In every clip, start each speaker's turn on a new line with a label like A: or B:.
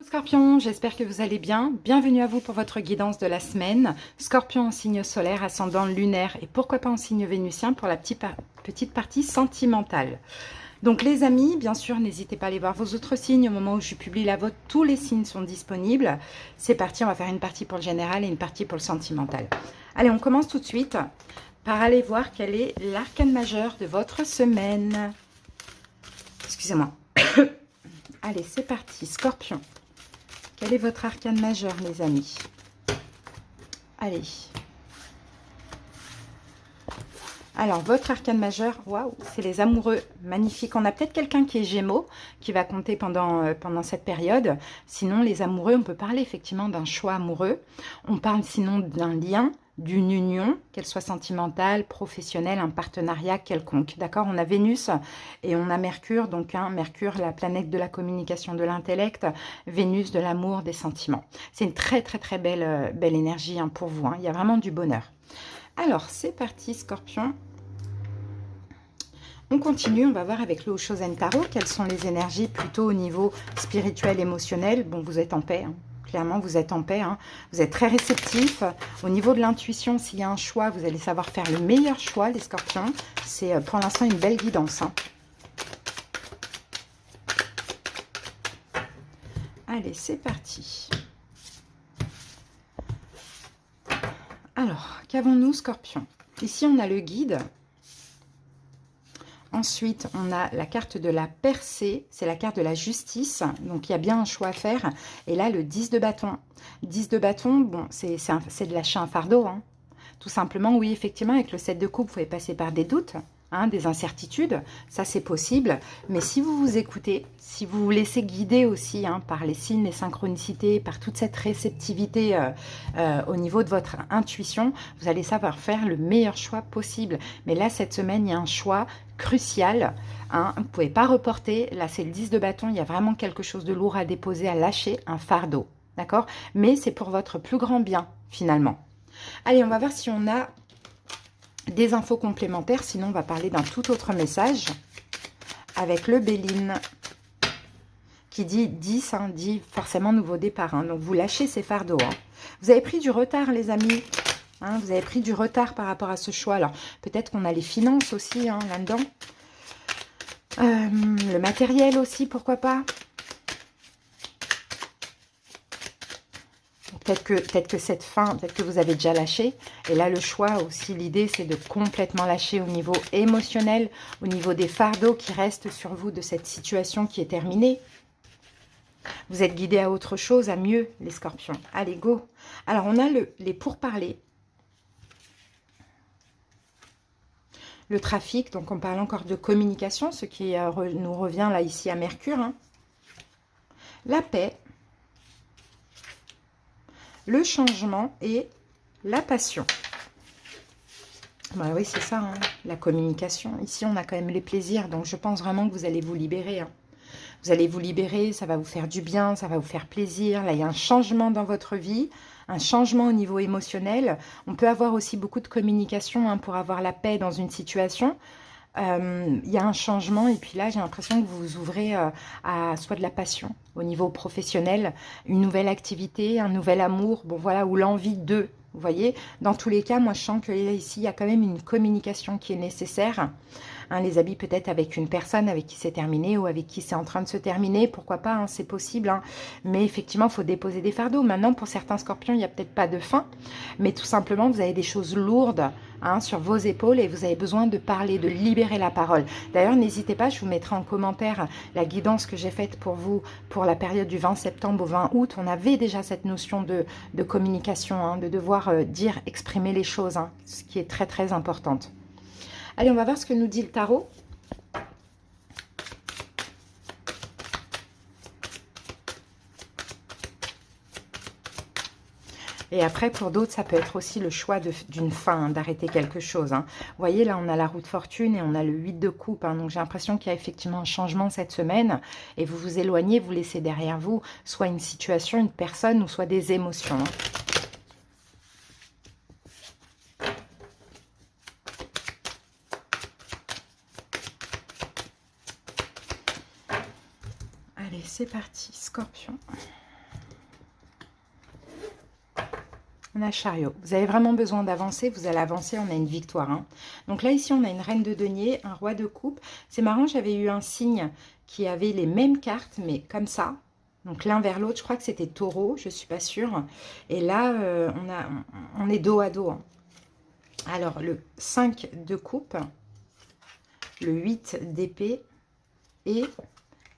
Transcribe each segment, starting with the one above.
A: Scorpion, j'espère que vous allez bien. Bienvenue à vous pour votre guidance de la semaine. Scorpion en signe solaire, ascendant lunaire et pourquoi pas en signe vénusien pour la petite partie sentimentale. Donc les amis, bien sûr, n'hésitez pas à aller voir vos autres signes. Au moment où je publie la vôtre, tous les signes sont disponibles. C'est parti, on va faire une partie pour le général et une partie pour le sentimental. Allez, on commence tout de suite par aller voir quel est l'arcane majeur de votre semaine. Excusez-moi. Allez, c'est parti, Scorpion. Quel est votre arcane majeur, les amis? Allez. Alors, votre arcane majeur, waouh, c'est les amoureux. Magnifique. On a peut-être quelqu'un qui est Gémeaux, qui va compter pendant cette période. Sinon, les amoureux, on peut parler effectivement d'un choix amoureux. On parle sinon d'un lien, d'une union, qu'elle soit sentimentale, professionnelle, un partenariat quelconque. D'accord? On a Vénus et on a Mercure. Donc, Mercure, la planète de la communication, de l'intellect. Vénus, de l'amour, des sentiments. C'est une très, très, très belle énergie pour vous. Il y a vraiment du bonheur. Alors, c'est parti, Scorpion. On continue, on va voir avec le Oshozen Tarot quelles sont les énergies plutôt au niveau spirituel, émotionnel. Bon, vous êtes en paix, clairement, vous êtes en paix. Vous êtes très réceptif. Au niveau de l'intuition, s'il y a un choix, vous allez savoir faire le meilleur choix, les Scorpions. C'est pour l'instant une belle guidance. Allez, c'est parti. Alors, qu'avons-nous, Scorpion? Ici, on a le guide. Ensuite, on a la carte de la percée, c'est la carte de la justice. Donc, il y a bien un choix à faire. Et là, le 10 de bâton. 10 de bâton, bon, c'est de lâcher un fardeau. Tout simplement, oui, effectivement, avec le 7 de coupe, vous pouvez passer par des doutes, des incertitudes. Ça, c'est possible. Mais si vous vous écoutez, si vous vous laissez guider aussi par les signes, les synchronicités, par toute cette réceptivité au niveau de votre intuition, vous allez savoir faire le meilleur choix possible. Mais là, cette semaine, il y a un choix crucial. Vous ne pouvez pas reporter. Là, c'est le 10 de bâton. Il y a vraiment quelque chose de lourd à déposer, à lâcher, un fardeau. D'accord? Mais c'est pour votre plus grand bien, finalement. Allez, on va voir si on a des infos complémentaires. Sinon, on va parler d'un tout autre message avec le Béline qui dit 10, dit forcément nouveau départ. Donc, vous lâchez ces fardeaux. Vous avez pris du retard, les amis. Vous avez pris du retard par rapport à ce choix. Alors, peut-être qu'on a les finances aussi là-dedans. Le matériel aussi, pourquoi pas. Peut-être que cette fin, peut-être que vous avez déjà lâché. Et là, le choix aussi, l'idée, c'est de complètement lâcher au niveau émotionnel, au niveau des fardeaux qui restent sur vous de cette situation qui est terminée. Vous êtes guidé à autre chose, à mieux, les Scorpions. Allez, go. Alors, on a les pourparlers. Le trafic, donc on parle encore de communication, ce qui nous revient là, ici, à Mercure. La paix. Le changement et la passion. Bah oui, c'est ça, la communication. Ici, on a quand même les plaisirs, donc je pense vraiment que vous allez vous libérer. Vous allez vous libérer, ça va vous faire du bien, ça va vous faire plaisir. Là, il y a un changement dans votre vie, un changement au niveau émotionnel. On peut avoir aussi beaucoup de communication pour avoir la paix dans une situation. Il y a un changement et puis là j'ai l'impression que vous vous ouvrez à soit de la passion au niveau professionnel, une nouvelle activité, un nouvel amour, bon voilà, ou l'envie de, vous voyez, dans tous les cas moi je sens que là, ici il y a quand même une communication qui est nécessaire, les habits peut-être avec une personne avec qui c'est terminé ou avec qui c'est en train de se terminer, pourquoi pas, c'est possible, mais effectivement il faut déposer des fardeaux. Maintenant pour certains Scorpions il n'y a peut-être pas de fin, mais tout simplement vous avez des choses lourdes sur vos épaules et vous avez besoin de parler, de libérer la parole. D'ailleurs, n'hésitez pas, je vous mettrai en commentaire la guidance que j'ai faite pour vous pour la période du 20 septembre au 20 août. On avait déjà cette notion de communication, de devoir dire, exprimer les choses, ce qui est très très importante. Allez, on va voir ce que nous dit le tarot. Et après, pour d'autres, ça peut être aussi le choix d'une fin, d'arrêter quelque chose. Vous voyez, là, on a la roue de fortune et on a le 8 de coupe. Donc, j'ai l'impression qu'il y a effectivement un changement cette semaine. Et vous vous éloignez, vous laissez derrière vous soit une situation, une personne ou soit des émotions. Allez, c'est parti, Scorpion. On a chariot. Vous avez vraiment besoin d'avancer. Vous allez avancer. On a une victoire. Hein. Donc là, ici, on a une reine de denier, un roi de coupe. C'est marrant, j'avais eu un signe qui avait les mêmes cartes, mais comme ça. Donc l'un vers l'autre. Je crois que c'était taureau. Je ne suis pas sûre. Et là, on est dos à dos. Hein. Alors, le 5 de coupe, le 8 d'épée et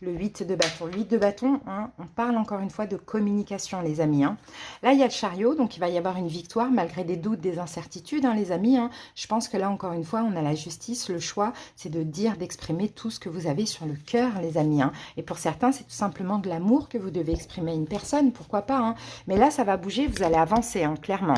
A: le 8 de bâton. Le 8 de bâton, hein, on parle encore une fois de communication, les amis. Hein. Là, il y a le chariot, donc il va y avoir une victoire malgré des doutes, des incertitudes, hein, les amis. Hein. Je pense que là, encore une fois, on a la justice. Le choix, c'est de dire, d'exprimer tout ce que vous avez sur le cœur, les amis. Hein. Et pour certains, c'est tout simplement de l'amour que vous devez exprimer à une personne, pourquoi pas. Hein. Mais là, ça va bouger, vous allez avancer, hein, clairement.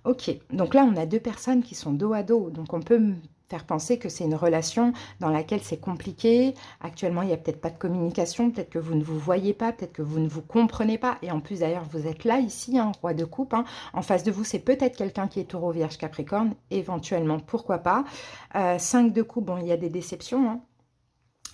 A: Ok, donc là, on a deux personnes qui sont dos à dos. Donc, on peut faire penser que c'est une relation dans laquelle c'est compliqué. Actuellement, il n'y a peut-être pas de communication. Peut-être que vous ne vous voyez pas. Peut-être que vous ne vous comprenez pas. Et en plus, d'ailleurs, vous êtes là, ici, hein, roi de coupe. Hein. En face de vous, c'est peut-être quelqu'un qui est taureau, vierge, capricorne. Éventuellement, pourquoi pas. 5 de coupe, bon, il y a des déceptions, hein.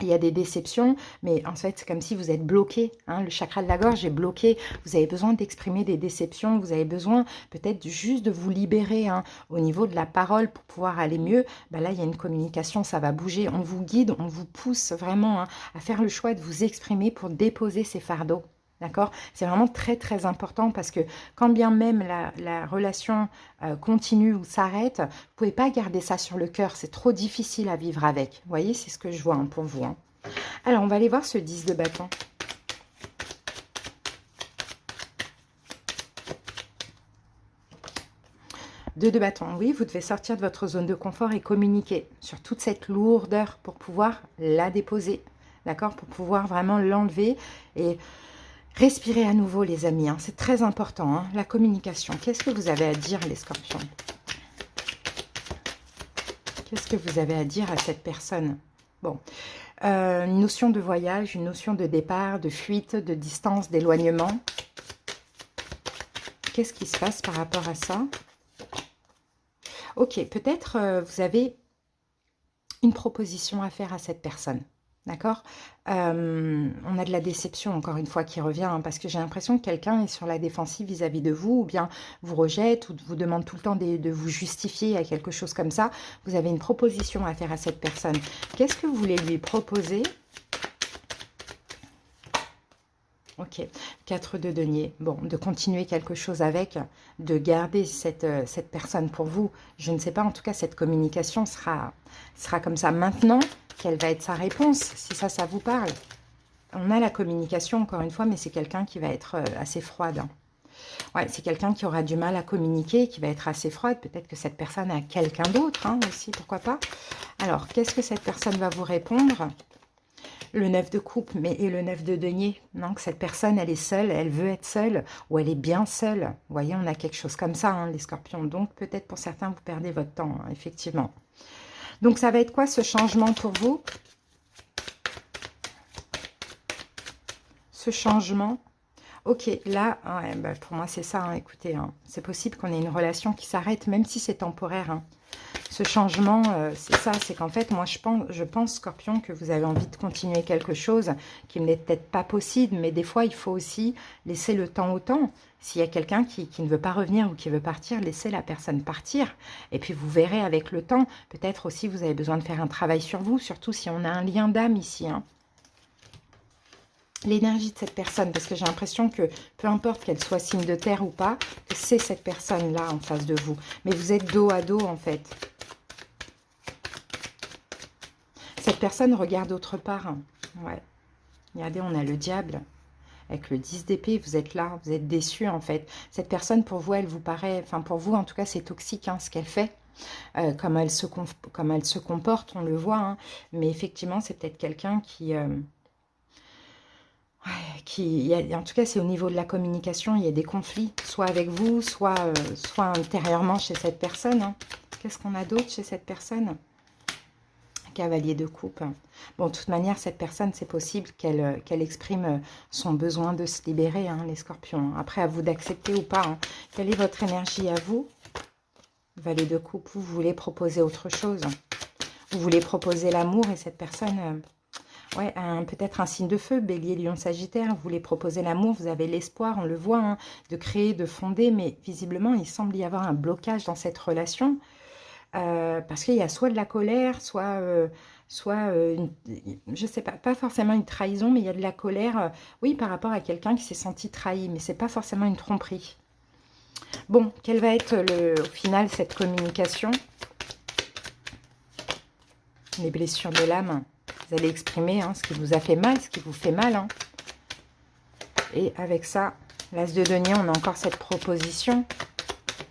A: Il y a des déceptions, mais en fait, c'est comme si vous êtes bloqué. Hein, le chakra de la gorge est bloqué. Vous avez besoin d'exprimer des déceptions. Vous avez besoin peut-être juste de vous libérer hein, au niveau de la parole pour pouvoir aller mieux. Ben là, il y a une communication, ça va bouger. On vous guide, on vous pousse vraiment hein, à faire le choix de vous exprimer pour déposer ces fardeaux. D'accord? C'est vraiment très, très important parce que quand bien même la relation continue ou s'arrête, vous ne pouvez pas garder ça sur le cœur. C'est trop difficile à vivre avec. Vous voyez, c'est ce que je vois hein, pour vous. Hein. Alors, on va aller voir ce 10 de bâton. Deux de bâton. Oui, vous devez sortir de votre zone de confort et communiquer sur toute cette lourdeur pour pouvoir la déposer. D'accord? Pour pouvoir vraiment l'enlever et... respirez à nouveau, les amis. Hein. C'est très important, hein. La communication. Qu'est-ce que vous avez à dire, les scorpions? Qu'est-ce que vous avez à dire à cette personne? Bon, une notion de voyage, une notion de départ, de fuite, de distance, d'éloignement. Qu'est-ce qui se passe par rapport à ça? Ok, peut-être vous avez une proposition à faire à cette personne. D'accord? On a de la déception, encore une fois, qui revient, hein, parce que j'ai l'impression que quelqu'un est sur la défensive vis-à-vis de vous, ou bien vous rejette, ou vous demande tout le temps de vous justifier à quelque chose comme ça. Vous avez une proposition à faire à cette personne. Qu'est-ce que vous voulez lui proposer? Ok, 4 de denier. Bon, de continuer quelque chose avec, de garder cette personne pour vous. Je ne sais pas, en tout cas, cette communication sera comme ça. Maintenant, quelle va être sa réponse, si ça vous parle? On a la communication, encore une fois, mais c'est quelqu'un qui va être assez froide. Hein. Ouais, c'est quelqu'un qui aura du mal à communiquer, qui va être assez froide. Peut-être que cette personne a quelqu'un d'autre hein, aussi, pourquoi pas. Alors, qu'est-ce que cette personne va vous répondre? Le 9 de coupe et le 9 de denier. Non, que cette personne, elle est seule, elle veut être seule, ou elle est bien seule. Vous voyez, on a quelque chose comme ça, hein, les scorpions. Donc, peut-être pour certains, vous perdez votre temps, hein, effectivement. Donc, ça va être quoi ce changement pour vous? Ce changement. Ok, là, ouais, bah pour moi, c'est ça. Hein, écoutez, hein, c'est possible qu'on ait une relation qui s'arrête, même si c'est temporaire. Hein. Ce changement, c'est ça, c'est qu'en fait, moi, je pense, Scorpion, que vous avez envie de continuer quelque chose qui n'est peut-être pas possible, mais des fois, il faut aussi laisser le temps au temps. S'il y a quelqu'un qui ne veut pas revenir ou qui veut partir, laissez la personne partir. Et puis, vous verrez avec le temps, peut-être aussi, vous avez besoin de faire un travail sur vous, surtout si on a un lien d'âme ici, hein. L'énergie de cette personne, parce que j'ai l'impression que peu importe qu'elle soit signe de terre ou pas, que c'est cette personne-là en face de vous. Mais vous êtes dos à dos, en fait. Cette personne regarde autre part. Ouais. Regardez, on a le diable. Avec le 10 d'épée, vous êtes là, vous êtes déçu en fait. Cette personne, pour vous, elle vous paraît... Enfin, pour vous, en tout cas, c'est toxique, hein, ce qu'elle fait. Comme elle se comporte, on le voit. Hein. Mais effectivement, c'est peut-être quelqu'un qui... en tout cas, c'est au niveau de la communication, il y a des conflits, soit avec vous, soit intérieurement chez cette personne. Hein. Qu'est-ce qu'on a d'autre chez cette personne? Cavalier de coupe. Bon, de toute manière, cette personne, c'est possible qu'elle exprime son besoin de se libérer, hein, les scorpions. Après, à vous d'accepter ou pas. Hein. Quelle est votre énergie à vous? Valet de coupe, vous voulez proposer autre chose. Vous voulez proposer l'amour et cette personne... Ouais, peut-être un signe de feu, Bélier, Lion, Sagittaire, vous voulez proposer l'amour, vous avez l'espoir, on le voit, hein, de créer, de fonder, mais visiblement, il semble y avoir un blocage dans cette relation, parce qu'il y a soit de la colère, je sais pas, pas forcément une trahison, mais il y a de la colère, oui, par rapport à quelqu'un qui s'est senti trahi, mais c'est pas forcément une tromperie. Bon, quelle va être au final cette communication? Les blessures de l'âme. Vous allez exprimer ce qui vous a fait mal, ce qui vous fait mal. Hein. Et avec ça, l'As de denier, on a encore cette proposition.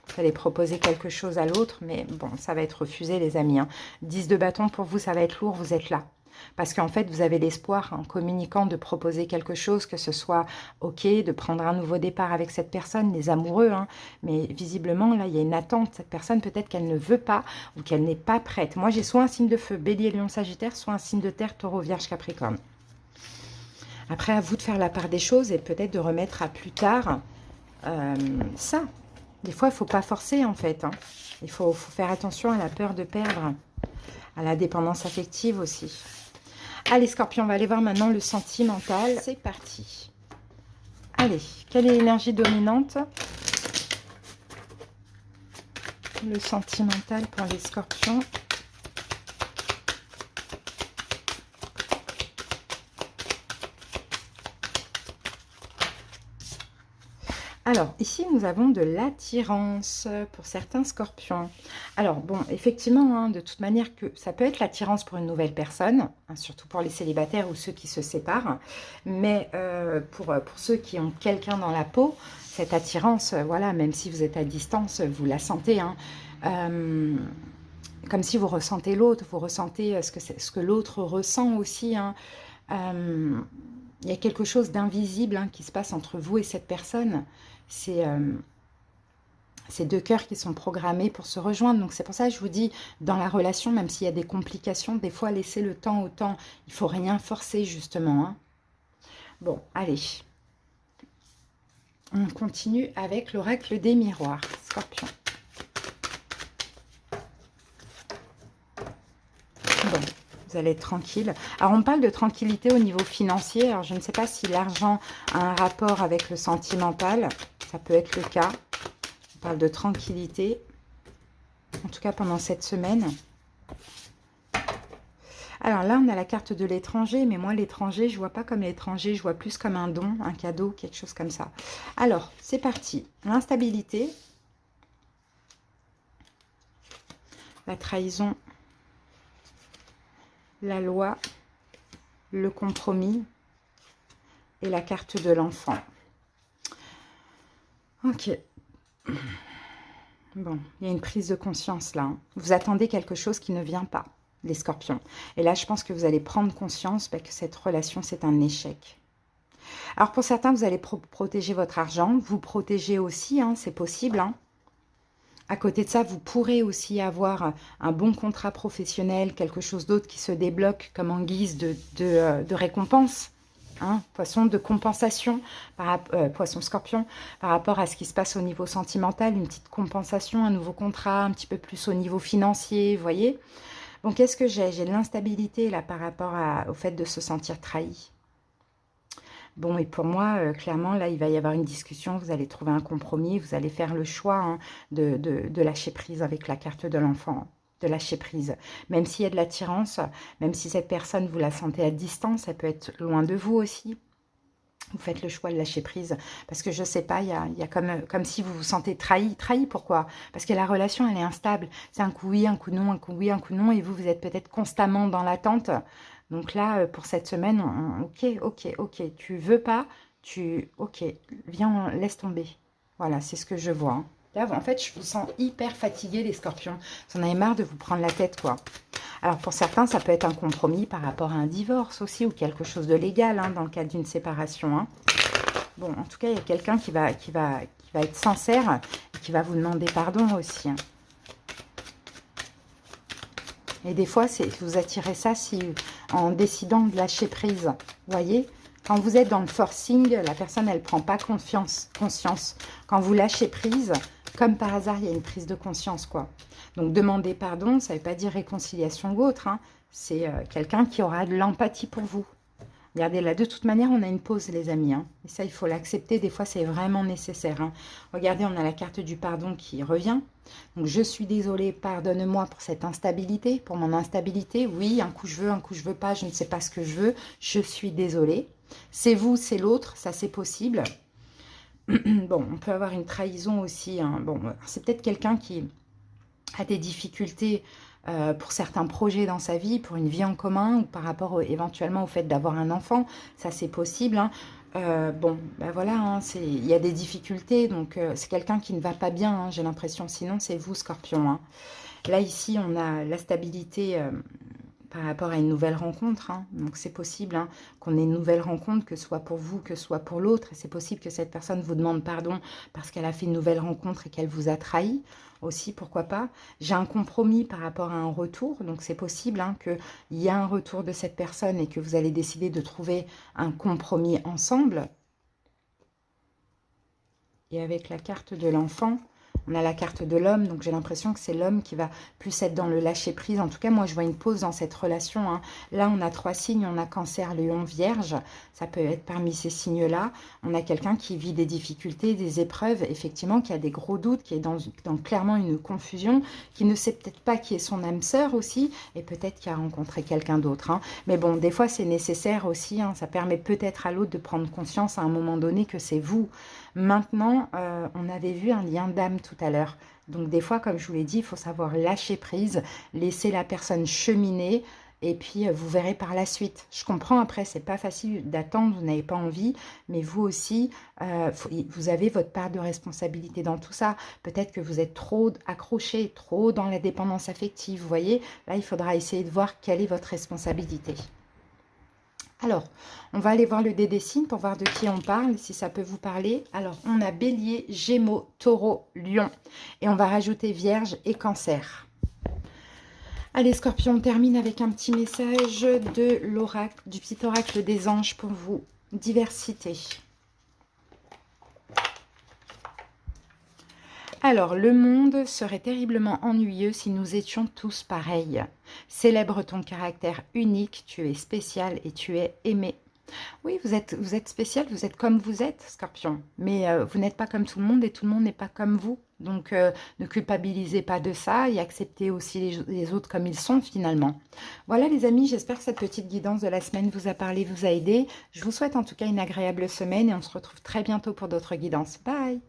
A: Vous allez proposer quelque chose à l'autre, mais bon, ça va être refusé, les amis. Hein. 10 de bâton, pour vous, ça va être lourd, vous êtes là. Parce qu'en fait, vous avez l'espoir, en communiquant, de proposer quelque chose, que ce soit OK, de prendre un nouveau départ avec cette personne, les amoureux. Hein. Mais visiblement, là, il y a une attente. Cette personne, peut-être qu'elle ne veut pas ou qu'elle n'est pas prête. Moi, j'ai soit un signe de feu, Bélier, Lion, Sagittaire, soit un signe de terre, Taureau, Vierge, Capricorne. Après, à vous de faire la part des choses et peut-être de remettre à plus tard ça. Des fois, il ne faut pas forcer, en fait. Hein. Il faut faire attention à la peur de perdre, à la dépendance affective aussi. Allez, Scorpion, on va aller voir maintenant le sentimental. C'est parti. Allez, quelle est l'énergie dominante? Le sentimental pour les Scorpions. Alors, ici, nous avons de l'attirance pour certains Scorpions. Alors, bon, effectivement, hein, de toute manière, que ça peut être l'attirance pour une nouvelle personne, hein, surtout pour les célibataires ou ceux qui se séparent, mais pour ceux qui ont quelqu'un dans la peau, cette attirance, voilà, même si vous êtes à distance, vous la sentez, hein, comme si vous ressentez l'autre, vous ressentez ce que l'autre ressent aussi, hein, il y a quelque chose d'invisible hein, qui se passe entre vous et cette personne. C'est ces deux cœurs qui sont programmés pour se rejoindre. Donc c'est pour ça que je vous dis, dans la relation, même s'il y a des complications, des fois laisser le temps au temps. Il ne faut rien forcer justement. Hein. Bon, allez. On continue avec l'oracle des miroirs. Scorpion. Bon. Vous allez être tranquille. Alors, on parle de tranquillité au niveau financier. Alors, je ne sais pas si l'argent a un rapport avec le sentimental. Ça peut être le cas. On parle de tranquillité. En tout cas, pendant cette semaine. Alors là, on a la carte de l'étranger. Mais moi, l'étranger, je ne vois pas comme l'étranger. Je vois plus comme un don, un cadeau, quelque chose comme ça. Alors, c'est parti. L'instabilité. La trahison. La loi, le compromis et la carte de l'enfant. Ok. Bon, il y a une prise de conscience là. Hein. Vous attendez quelque chose qui ne vient pas, les Scorpions. Et là, je pense que vous allez prendre conscience que cette relation, c'est un échec. Alors, pour certains, vous allez protéger votre argent. Vous protégez aussi, hein, c'est possible, hein. À côté de ça, vous pourrez aussi avoir un bon contrat professionnel, quelque chose d'autre qui se débloque comme en guise de récompense. Hein, poisson de compensation, poisson scorpion, par rapport à ce qui se passe au niveau sentimental, une petite compensation, un nouveau contrat, un petit peu plus au niveau financier, vous voyez. Bon, qu'est-ce que j'ai? J'ai de l'instabilité là par rapport au fait de se sentir trahi. Bon, et pour moi, clairement, là, il va y avoir une discussion, vous allez trouver un compromis, vous allez faire le choix hein, de lâcher prise avec la carte de l'enfant, de lâcher prise. Même s'il y a de l'attirance, même si cette personne, vous la sentez à distance, ça peut être loin de vous aussi. Vous faites le choix de lâcher prise, parce que je ne sais pas, il y a comme si vous vous sentez trahi. Trahi, pourquoi? Parce que la relation, elle est instable. C'est un coup oui, un coup non, un coup oui, un coup non, et vous êtes peut-être constamment dans l'attente. Donc là, pour cette semaine, ok, tu veux pas, ok, viens, laisse tomber. Voilà, c'est ce que je vois. Hein. Là, en fait, je vous sens hyper fatigué, les Scorpions. Vous en avez marre de vous prendre la tête, quoi. Alors, pour certains, ça peut être un compromis par rapport à un divorce aussi, ou quelque chose de légal, hein, dans le cadre d'une séparation. Hein. Bon, en tout cas, il y a quelqu'un qui va être sincère et qui va vous demander pardon aussi. Hein. Et des fois, vous attirez ça en décidant de lâcher prise. Vous voyez, quand vous êtes dans le forcing, la personne, elle ne prend pas conscience. Quand vous lâchez prise, comme par hasard, il y a une prise de conscience, quoi. Donc, demander pardon, ça ne veut pas dire réconciliation ou autre. Hein. C'est quelqu'un qui aura de l'empathie pour vous. Regardez, là, de toute manière, on a une pause, les amis. Hein. Et ça, il faut l'accepter. Des fois, c'est vraiment nécessaire. Hein. Regardez, on a la carte du pardon qui revient. Donc, je suis désolée, pardonne-moi pour cette instabilité, pour mon instabilité. Oui, un coup, je veux, un coup, je veux pas. Je ne sais pas ce que je veux. Je suis désolée. C'est vous, c'est l'autre. Ça, c'est possible. Bon, on peut avoir une trahison aussi. Hein. Bon, c'est peut-être quelqu'un qui a des difficultés pour certains projets dans sa vie, pour une vie en commun, ou par rapport éventuellement au fait d'avoir un enfant, ça c'est possible. Hein. Bon, ben voilà, hein, il y a des difficultés, donc c'est quelqu'un qui ne va pas bien, hein, j'ai l'impression, sinon c'est vous, Scorpion. Hein. Là, ici, on a la stabilité par rapport à une nouvelle rencontre. Hein. Donc, c'est possible hein, qu'on ait une nouvelle rencontre, que ce soit pour vous, que ce soit pour l'autre. Et c'est possible que cette personne vous demande pardon parce qu'elle a fait une nouvelle rencontre et qu'elle vous a trahi aussi, pourquoi pas. J'ai un compromis par rapport à un retour. Donc, c'est possible hein, qu'il y a un retour de cette personne et que vous allez décider de trouver un compromis ensemble. Et avec la carte de l'enfant, on a la carte de l'homme, donc j'ai l'impression que c'est l'homme qui va plus être dans le lâcher-prise. En tout cas, moi, je vois une pause dans cette relation. Hein. Là, on a 3 signes. On a Cancer, Lion, Vierge. Ça peut être parmi ces signes-là. On a quelqu'un qui vit des difficultés, des épreuves, effectivement, qui a des gros doutes, qui est dans clairement une confusion, qui ne sait peut-être pas qui est son âme sœur aussi, et peut-être qui a rencontré quelqu'un d'autre. Hein. Mais bon, des fois, c'est nécessaire aussi. Hein. Ça permet peut-être à l'autre de prendre conscience à un moment donné que c'est vous. Maintenant, on avait vu un lien d'âme tout à l'heure. Donc des fois, comme je vous l'ai dit, il faut savoir lâcher prise, laisser la personne cheminer et puis vous verrez par la suite. Je comprends après, c'est pas facile d'attendre, vous n'avez pas envie, mais vous aussi, vous avez votre part de responsabilité dans tout ça. Peut-être que vous êtes trop accroché, trop dans la dépendance affective, vous voyez. Là, il faudra essayer de voir quelle est votre responsabilité. Alors, on va aller voir le dé des signes pour voir de qui on parle, si ça peut vous parler. Alors, on a Bélier, Gémeaux, Taureau, Lion. Et on va rajouter Vierge et Cancer. Allez, Scorpion, on termine avec un petit message de l'oracle, du petit oracle des anges pour vous. Diversité. Alors, le monde serait terriblement ennuyeux si nous étions tous pareils. Célèbre ton caractère unique, tu es spécial et tu es aimé. Oui, vous êtes spécial, vous êtes comme vous êtes, Scorpion. Mais vous n'êtes pas comme tout le monde et tout le monde n'est pas comme vous. Donc, ne culpabilisez pas de ça et acceptez aussi les autres comme ils sont finalement. Voilà les amis, j'espère que cette petite guidance de la semaine vous a parlé, vous a aidé. Je vous souhaite en tout cas une agréable semaine et on se retrouve très bientôt pour d'autres guidances. Bye!